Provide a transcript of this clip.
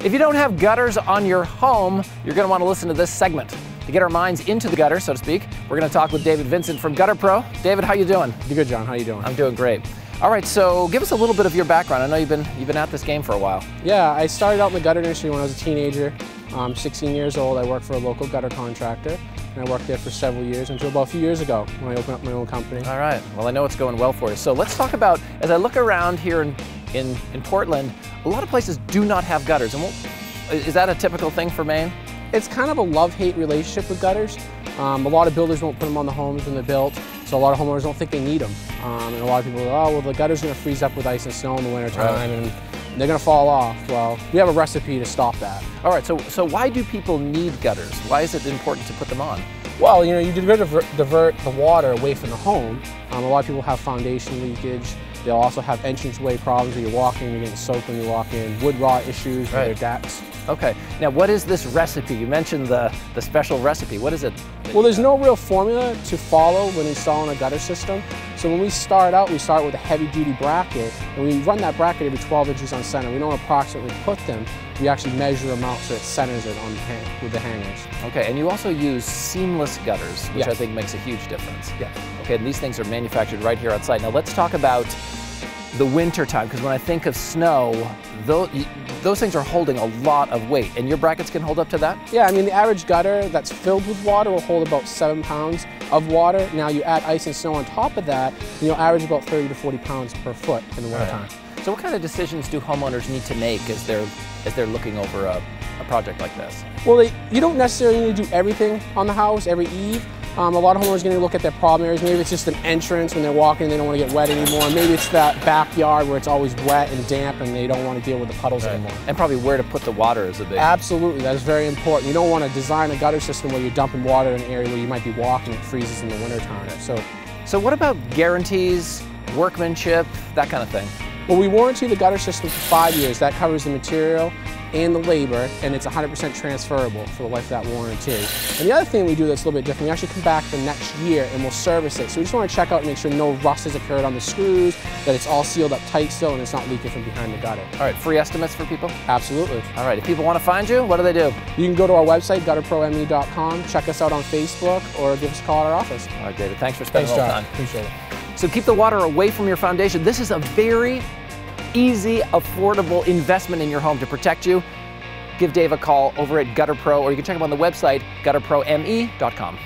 If you don't have gutters on your home, you're going to want to listen to this segment. To get our minds into the gutter, so to speak, we're going to talk with David Vincent from GutterPro. David, how you doing? Good, John. How you doing? I'm doing great. All right, so give us a little bit of your background. I know you've been at this game for a while. Yeah, I started out in the gutter industry when I was a teenager. I'm 16 years old. I worked for a local gutter contractor, and I worked there for several years until about a few years ago when I opened up my own company. All right. Well, I know it's going well for you. So let's talk about, as I look around here in Portland, a lot of places do not have gutters. And is that a typical thing for Maine? It's kind of a love-hate relationship with gutters. A lot of builders won't put them on the homes when they're built, so a lot of homeowners don't think they need them. And a lot of people go, oh, well, the gutter's going to freeze up with ice and snow in the wintertime, and they're going to fall off. Well, we have a recipe to stop that. All right, so why do people need gutters? Why is it important to put them on? Well, you know, you divert the water away from the home. A lot of people have foundation leakage. They'll also have entranceway problems where you're walking, you're getting soaked when you walk in, wood rot issues with their decks. Okay, now what is this recipe? You mentioned the special recipe. What is it? Well, there's no real formula to follow when installing a gutter system. So when we start out, we start with a heavy-duty bracket, and we run that bracket every 12 inches on center. We don't approximately put them. We actually measure them out so it centers it on with the hangers. Okay, and you also use seamless gutters, which I think makes a huge difference. Yeah. Okay, and these things are manufactured right here on site. Now let's talk about the winter time, because when I think of snow, those things are holding a lot of weight, and your brackets can hold up to that? Yeah, I mean, the average gutter that's filled with water will hold about 7 pounds of water. Now you add ice and snow on top of that, and you'll average about 30 to 40 pounds per foot in the wintertime. So what kind of decisions do homeowners need to make as they're looking over a project like this? Well, you don't necessarily need to do everything on the house every eve. A lot of homeowners are going to look at their problem areas. Maybe it's just an entrance when they're walking, they don't want to get wet anymore. Maybe it's that backyard where it's always wet and damp and they don't want to deal with the puddles anymore. And probly where to put the water is a big... Absolutely, that is very important. You don't want to design a gutter system where you're dumping water in an area where you might be walking and it freezes in the wintertime. So what about guarantees, workmanship, that kind of thing? Well, we warranty the gutter system for 5 years. That covers the material and the labor, and it's 100% transferable for the life of that warranty. And the other thing we do that's a little bit different, we actually come back the next year and we'll service it. So we just want to check out and make sure no rust has occurred on the screws, that it's all sealed up tight still, and it's not leaking from behind the gutter. All right, free estimates for people? Absolutely. All right, if people want to find you, what do they do? You can go to our website, GutterProME.com, check us out on Facebook, or give us a call at our office. All right, David, thanks for spending a little time. Appreciate it. So keep the water away from your foundation. This is a very easy, affordable investment in your home to protect you. Give Dave a call over at GutterPro, or you can check him on the website, GutterProME.com.